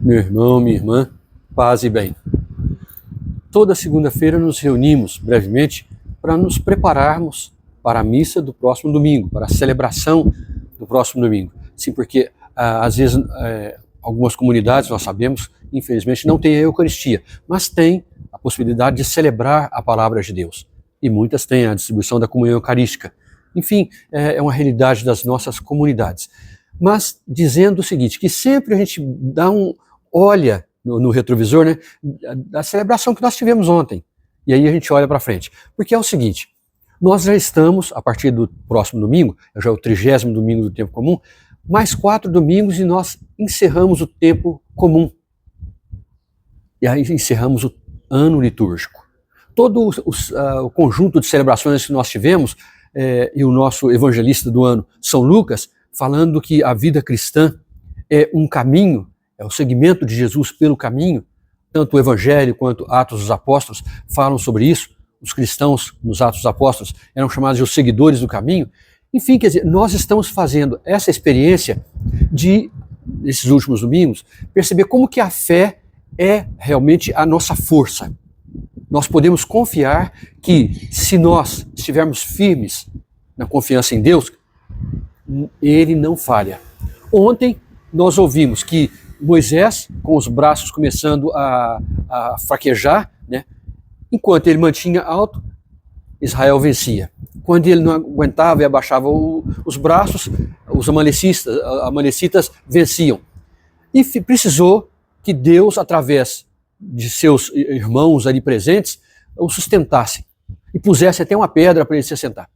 Meu irmão, minha irmã, paz e bem. Toda segunda-feira nos reunimos brevemente para nos prepararmos para a missa do próximo domingo, para a celebração do próximo domingo. Sim, porque às vezes algumas comunidades, nós sabemos, infelizmente não têm a Eucaristia, mas têm a possibilidade de celebrar a palavra de Deus. E muitas têm a distribuição da comunhão eucarística. Enfim, é uma realidade das nossas comunidades. Mas dizendo o seguinte, que sempre a gente olha no retrovisor, né, da celebração que nós tivemos ontem. E aí a gente olha para frente. Porque é o seguinte, nós já estamos, a partir do próximo domingo, já é o 30º domingo do tempo comum, mais 4 domingos e nós encerramos o tempo comum. E aí encerramos o ano litúrgico. Todo o conjunto de celebrações que nós tivemos, e o nosso evangelista do ano, São Lucas, falando que a vida cristã é um caminho, é o seguimento de Jesus pelo caminho, tanto o Evangelho quanto Atos dos Apóstolos falam sobre isso. Os cristãos nos Atos dos Apóstolos eram chamados de os seguidores do caminho. Enfim, quer dizer, nós estamos fazendo essa experiência nesses últimos domingos, perceber como que a fé é realmente a nossa força. Nós podemos confiar que se nós estivermos firmes na confiança em Deus, Ele não falha. Ontem nós ouvimos que Moisés, com os braços começando a fraquejar, né? Enquanto ele mantinha alto, Israel vencia. Quando ele não aguentava e abaixava os braços, os amalecitas venciam. E precisou que Deus, através de seus irmãos ali presentes, o sustentasse e pusesse até uma pedra para ele se assentar.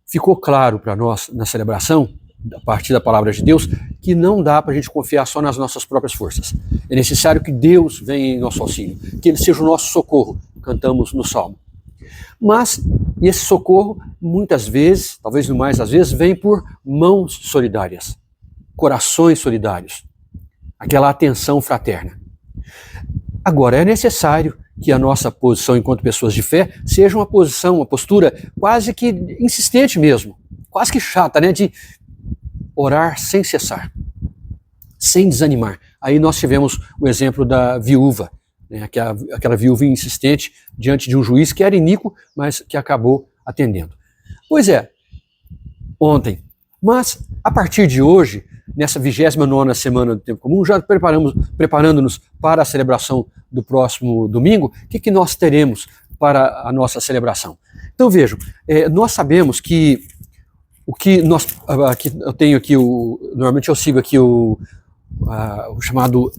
Ficou claro para nós na celebração, a partir da palavra de Deus, que não dá para a gente confiar só nas nossas próprias forças. É necessário que Deus venha em nosso auxílio, que Ele seja o nosso socorro, cantamos no Salmo. Mas esse socorro, muitas vezes, talvez não mais às vezes, vem por mãos solidárias, corações solidários, aquela atenção fraterna. Agora, é necessário que a nossa posição enquanto pessoas de fé seja uma postura quase que insistente mesmo, quase que chata, né, de orar sem cessar, sem desanimar. Aí nós tivemos o exemplo da viúva, né, aquela viúva insistente diante de um juiz que era iníquo, mas que acabou atendendo. Pois é, ontem, mas a partir de hoje, nessa 29ª semana do tempo comum, já preparando-nos para a celebração do próximo domingo, o que nós teremos para a nossa celebração? Então vejam, nós sabemos que aqui eu tenho aqui normalmente eu sigo aqui o chamado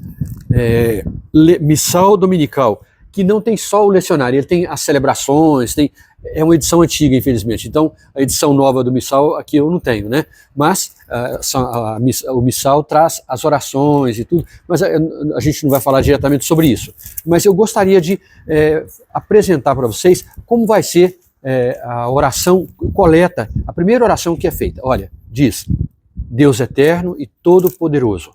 Missal Dominical, que não tem só o lecionário, ele tem as celebrações, é uma edição antiga, infelizmente. Então, a edição nova do Missal aqui eu não tenho, né? Mas o Missal traz as orações e tudo, mas a gente não vai falar diretamente sobre isso. Mas eu gostaria de apresentar para vocês como vai ser a oração coleta, a primeira oração que é feita. Olha, diz: Deus eterno e todo-poderoso,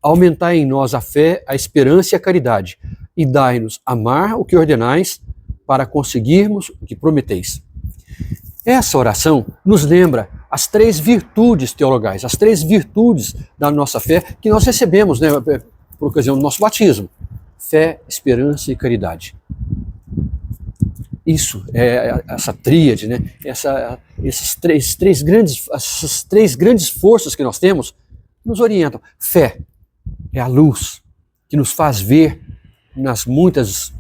aumentai em nós a fé, a esperança e a caridade, e dai-nos amar o que ordenais, para conseguirmos o que prometeis. Essa oração nos lembra as 3 virtudes teologais, as 3 virtudes da nossa fé que nós recebemos, né, por ocasião do nosso batismo: fé, esperança e caridade. Isso, essa tríade, né, essas três grandes forças que nós temos, nos orientam. Fé é a luz que nos faz ver nas muitas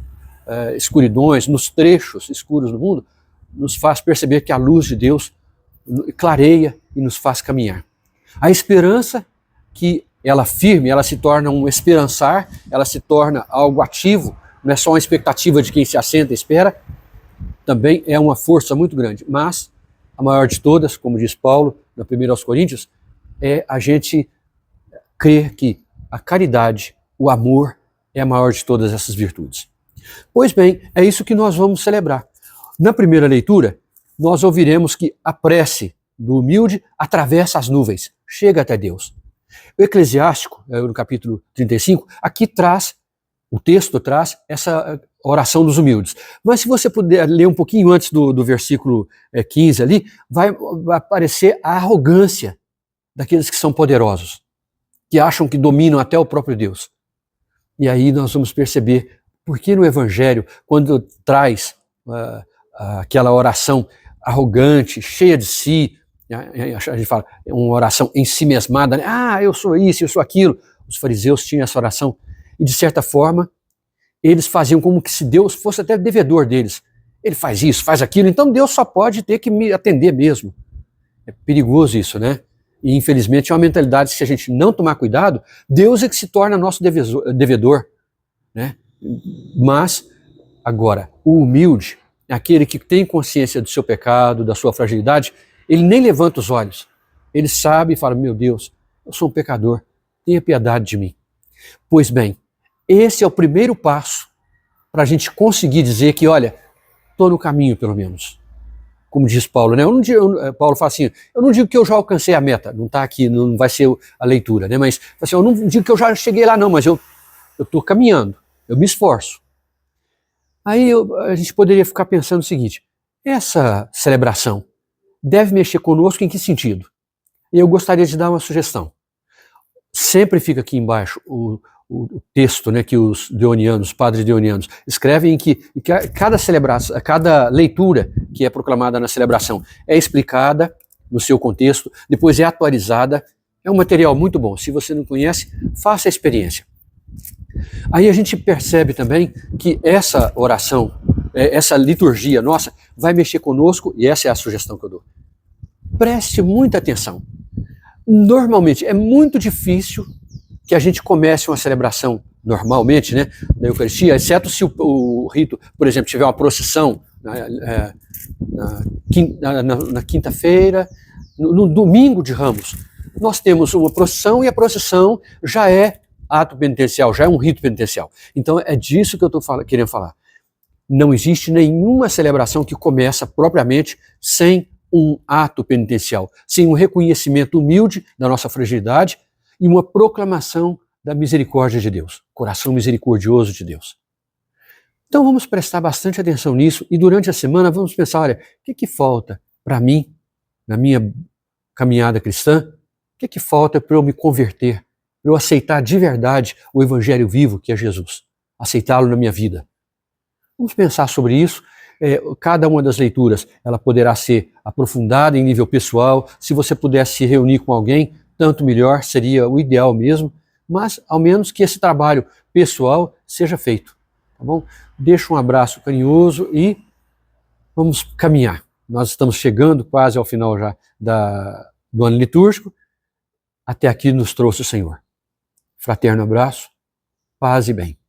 escuridões, nos trechos escuros do mundo, nos faz perceber que a luz de Deus clareia e nos faz caminhar. A esperança, que ela firme, ela se torna um esperançar, ela se torna algo ativo, não é só uma expectativa de quem se assenta e espera, também é uma força muito grande. Mas a maior de todas, como diz Paulo, na 1 aos Coríntios, é a gente crer que a caridade, o amor, é a maior de todas essas virtudes. Pois bem, é isso que nós vamos celebrar. Na primeira leitura, nós ouviremos que a prece do humilde atravessa as nuvens, chega até Deus. O Eclesiástico, no capítulo 35, aqui o texto traz essa oração dos humildes. Mas se você puder ler um pouquinho antes do versículo 15 ali, vai aparecer a arrogância daqueles que são poderosos, que acham que dominam até o próprio Deus. E aí nós vamos perceber por que no Evangelho, quando traz aquela oração arrogante, cheia de si, a gente fala, uma oração em si mesmada, né? Eu sou isso, eu sou aquilo. Os fariseus tinham essa oração e, de certa forma, eles faziam como que se Deus fosse até devedor deles. Ele faz isso, faz aquilo, então Deus só pode ter que me atender mesmo. É perigoso isso, né? E infelizmente é uma mentalidade que, se a gente não tomar cuidado, Deus é que se torna nosso devedor, né? Mas, agora, o humilde, aquele que tem consciência do seu pecado, da sua fragilidade, ele nem levanta os olhos. Ele sabe e fala, meu Deus, eu sou um pecador, tenha piedade de mim. Pois bem, esse é o primeiro passo para a gente conseguir dizer que, olha, estou no caminho, pelo menos. Como diz Paulo, né? Paulo fala assim, eu não digo que eu já alcancei a meta, não está aqui, não vai ser a leitura, né? Mas assim, eu não digo que eu já cheguei lá não, mas eu estou caminhando, eu me esforço. Aí a gente poderia ficar pensando o seguinte, essa celebração deve mexer conosco em que sentido? E eu gostaria de dar uma sugestão. Sempre fica aqui embaixo o texto, né, que os deonianos, padres deonianos, escrevem, em que cada celebração, cada leitura que é proclamada na celebração é explicada no seu contexto, depois é atualizada. É um material muito bom. Se você não conhece, faça a experiência. Aí a gente percebe também que essa oração, essa liturgia nossa, vai mexer conosco, e essa é a sugestão que eu dou. Preste muita atenção. Normalmente, é muito difícil que a gente comece uma celebração normalmente, né, da Eucaristia, exceto se o rito, por exemplo, tiver uma procissão na quinta-feira, no domingo de Ramos. Nós temos uma procissão e a procissão já é ato penitencial, já é um rito penitencial. Então é disso que eu estou querendo falar. Não existe nenhuma celebração que começa propriamente sem um ato penitencial, sem um reconhecimento humilde da nossa fragilidade e uma proclamação da misericórdia de Deus, coração misericordioso de Deus. Então vamos prestar bastante atenção nisso e durante a semana vamos pensar, olha, o que falta para mim, na minha caminhada cristã? O que falta para eu me converter, para eu aceitar de verdade o Evangelho vivo que é Jesus, aceitá-lo na minha vida? Vamos pensar sobre isso. Cada uma das leituras ela poderá ser aprofundada em nível pessoal. Se você pudesse se reunir com alguém, tanto melhor, seria o ideal mesmo, mas ao menos que esse trabalho pessoal seja feito, tá bom? Deixo um abraço carinhoso e vamos caminhar. Nós estamos chegando quase ao final já do ano litúrgico. Até aqui nos trouxe o Senhor. Fraterno abraço, paz e bem.